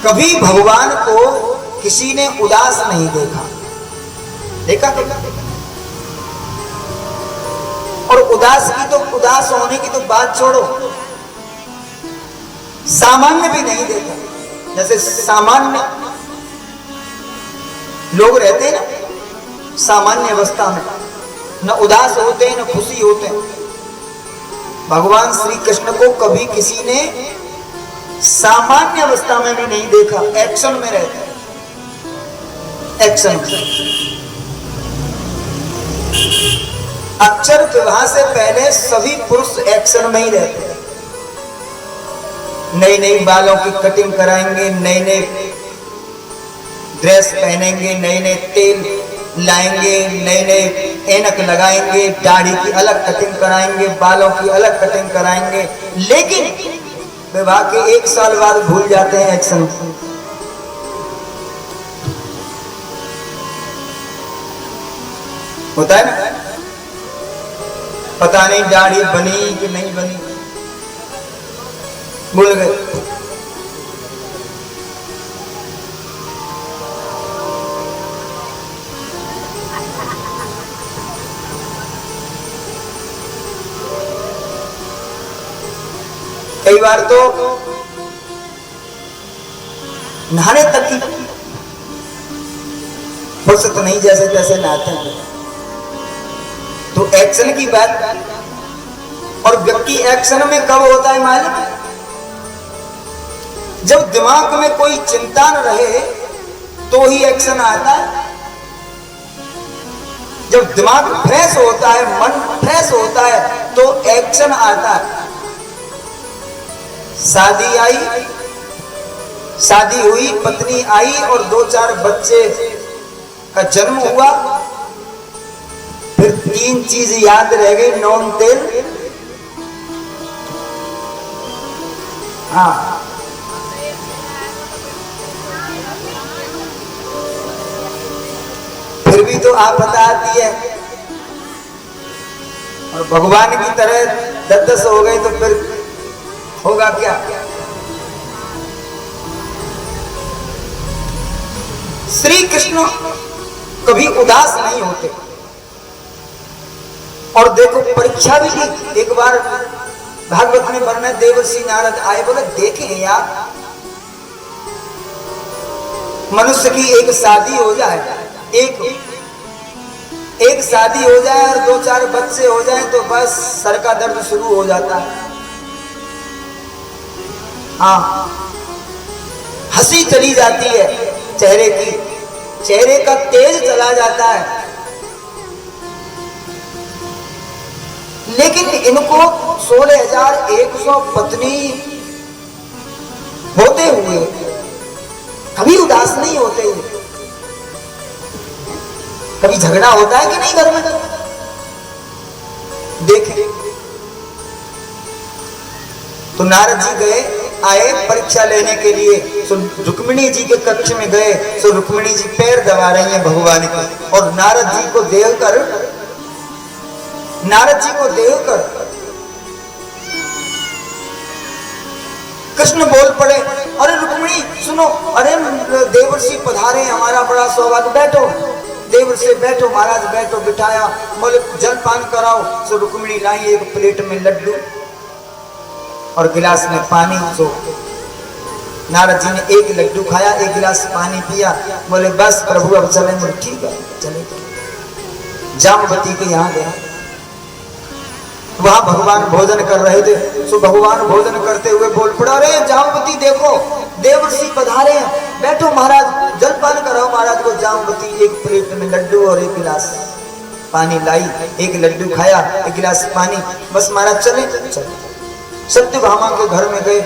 कभी भगवान को किसी ने उदास नहीं देखा। देखा और उदास होने की तो बात छोड़ो, सामान्य भी नहीं देखा। जैसे सामान्य लोग रहते हैं ना, सामान्य अवस्था में न उदास होते हैं न खुशी होते हैं। भगवान श्री कृष्ण को कभी किसी ने सामान्य अवस्था में भी नहीं देखा, एक्शन में रहते हैं, एक्शन में। अक्षर विवाह से पहले सभी पुरुष एक्शन में ही रहते हैं। नई नई बालों की कटिंग कराएंगे, नई नई ड्रेस पहनेंगे, नए नए तेल लाएंगे, नए नए ऐनक लगाएंगे, दाढ़ी की अलग कटिंग कराएंगे, बालों की अलग कटिंग कराएंगे। लेकिन विवाह के 1 साल बाद भूल जाते हैं एक्शन। होता है ना, पता नहीं दाढ़ी बनी कि नहीं बनी, भूल गए। कई बार तो नहाने तक की फुर्सत नहीं, जैसे तैसे नहाते हैं। तो एक्शन की बात, और व्यक्ति एक्शन में कब होता है मालूम? जब दिमाग में कोई चिंता न रहे तो ही एक्शन आता है। जब दिमाग फ्रेश होता है, मन फ्रेश होता है तो एक्शन आता है। शादी आई, शादी हुई, पत्नी आई और 2-4 बच्चे का जन्म हुआ, फिर 3 चीज याद रह गई, नॉन तेल, हाँ, फिर भी तो आपदा आती है। और भगवान की तरह 10-10 हो गए तो फिर होगा क्या? श्री कृष्ण कभी उदास नहीं होते। और देखो परीक्षा भी ली। एक बार भागवत में वर्णन, देवर्षि नारद आए, बोले देखें यार, मनुष्य की एक शादी हो जाए, एक शादी हो जाए और 2-4 बच्चे हो जाए तो बस सर का दर्द शुरू हो जाता है। हाँ, हंसी चली जाती है चेहरे की, चेहरे का तेज चला जाता है। लेकिन इनको 16,100 पत्नी होते हुए कभी उदास नहीं होते। कभी झगड़ा होता है कि नहीं घर में? देखें तो नारद जी गए, आए परीक्षा लेने के लिए, तो रुक्मिणी जी के कक्ष में गए, तो रुक्मिणी जी पैर दबा रही हैं भगवान के, और नारद जी को देखकर कृष्ण बोल पड़े, अरे रुक्मिणी सुनो, अरे देवर्षि पधारे, हमारा बड़ा सौभाग्य, बैठो देवर्षि, बैठो महाराज, बैठो। बिठाया, बोले जलपान कराओ। सो रुक्मिणी लाई एक प्लेट में लड्डू और गिलास में पानी। तो नारद जी ने एक लड्डू खाया, एक गिलास पानी पिया, बोले बस प्रभु अब चलें। बोले ठीक है चले। जामवती के यहाँ गया, वहां भगवान भोजन कर रहे थे। सो भगवान भोजन करते हुए बोल पड़ा, अरे जामवती देखो देवर्षि पधारे हैं, बैठो महाराज, जलपान कराओ महाराज को। जामवती एक प्लेट में लड्डू और एक गिलास पानी लाई, एक लड्डू खाया, एक गिलास पानी, बस महाराज चले। सत्यभामा के घर में गए,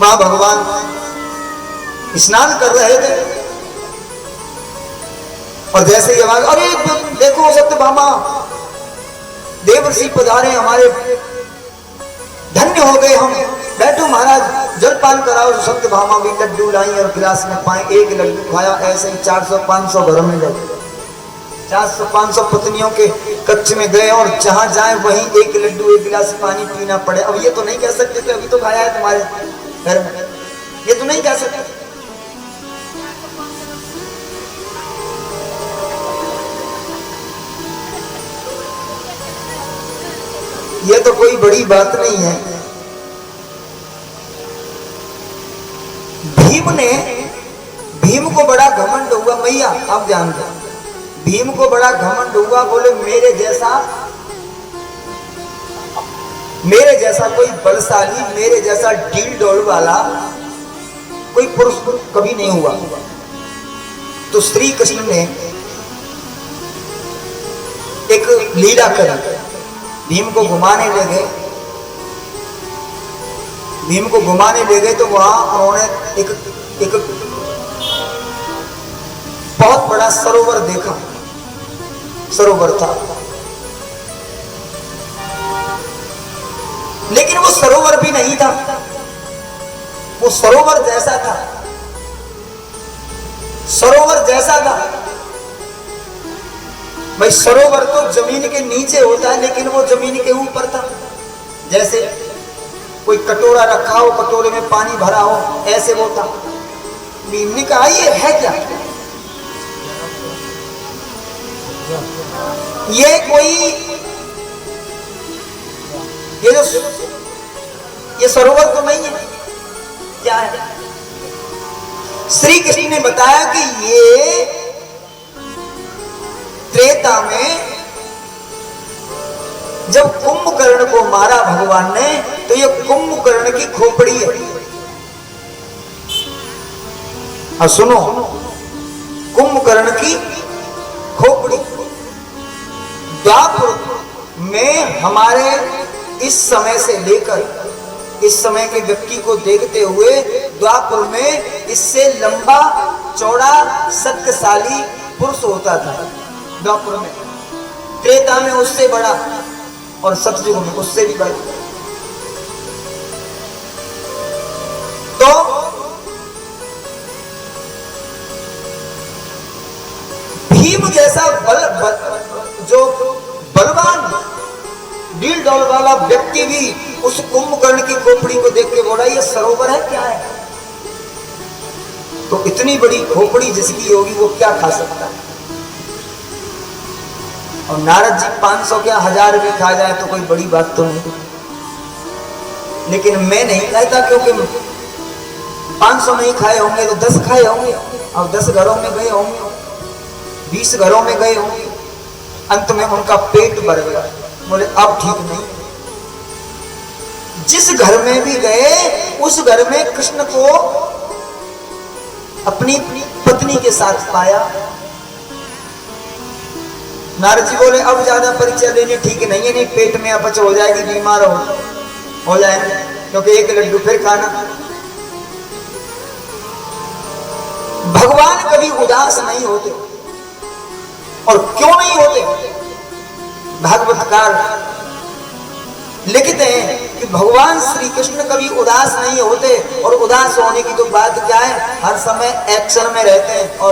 वहां भगवान स्नान कर रहे थे, और जैसे ही आवाज, अरे देखो सत्यभामा, देवर्षि पधारे, हमारे धन्य हो गए हम, बैठो महाराज जलपान कराओ। सत्यभामा भी लड्डू लाई और गिलास में पानी, एक लड्डू खाया। ऐसे ही 400-500 घर में गए, 400-500 पत्नियों के कक्ष में गए, और जहां जाए वहीं एक लड्डू एक गिलास पानी पीना पड़े। अब ये तो नहीं कह सकते कि अभी तो खाया है तुम्हारे, घर में, ये तो नहीं कह सकते। ये तो कोई बड़ी बात नहीं है। भीम को बड़ा घमंड हुआ, मैया आप जानते हैं, भीम को बड़ा घमंड हुआ, बोले मेरे जैसा कोई बलशाली, मेरे जैसा डील डोल वाला कोई पुरुष कभी नहीं हुआ। तो श्री कृष्ण ने एक लीला करी, भीम को घुमाने ले गए। भीम को घुमाने ले गए तो वहां उन्होंने एक बहुत बड़ा सरोवर देखा। सरोवर था, लेकिन वो सरोवर भी नहीं था, वो सरोवर जैसा था। सरोवर जैसा था भाई, सरोवर तो जमीन के नीचे होता है, लेकिन वो जमीन के ऊपर था। जैसे कोई कटोरा रखा हो, कटोरे में पानी भरा हो, ऐसे वो था। भीम ने कहा ये है क्या? ये सरोवर तो नहीं है, क्या है? श्री कृष्ण ने बताया कि ये त्रेता में जब कुंभकर्ण को मारा भगवान ने, तो ये कुंभकर्ण की खोपड़ी है। और सुनो, कुंभकर्ण की खोपड़ी। द्वापर में हमारे इस समय से लेकर इस समय के व्यक्ति को देखते हुए द्वापर में इससे लंबा चौड़ा शक्तिशाली पुरुष होता था। द्वापर में, त्रेता में उससे बड़ा, और सतयुग में उससे भी बड़ा। तो भीम जैसा जो बलवान डील डॉल वाला व्यक्ति भी उस कुंभकर्ण की खोपड़ी को देख के बोला ये सरोवर है क्या है? तो इतनी बड़ी खोपड़ी जिसकी होगी वो क्या खा सकता है? और नारद जी 500 क्या 1000 भी खा जाए तो कोई बड़ी बात तो नहीं। लेकिन मैं नहीं कहता, क्योंकि 500 नहीं खाए होंगे तो 10 खाए होंगे, और 10 घरों में गए होंगे, 20 घरों में गए होंगे, अंत में उनका पेट भर गया। बोले अब ठीक नहीं। जिस घर में भी गए उस घर में कृष्ण को अपनी पत्नी के साथ पाया। नारद जी बोले अब ज्यादा परिचय लेने ठीक नहीं है, नहीं पेट में अपच हो जाएगी, बीमार हो जाएंगे, क्योंकि एक लड्डू फिर खाना। भगवान कभी उदास नहीं होते, और क्यों नहीं होते? भागवतकार लिखते हैं कि भगवान श्री कृष्ण कभी उदास नहीं होते, और उदास होने की तो बात क्या है, हर समय एक्शन में रहते हैं। और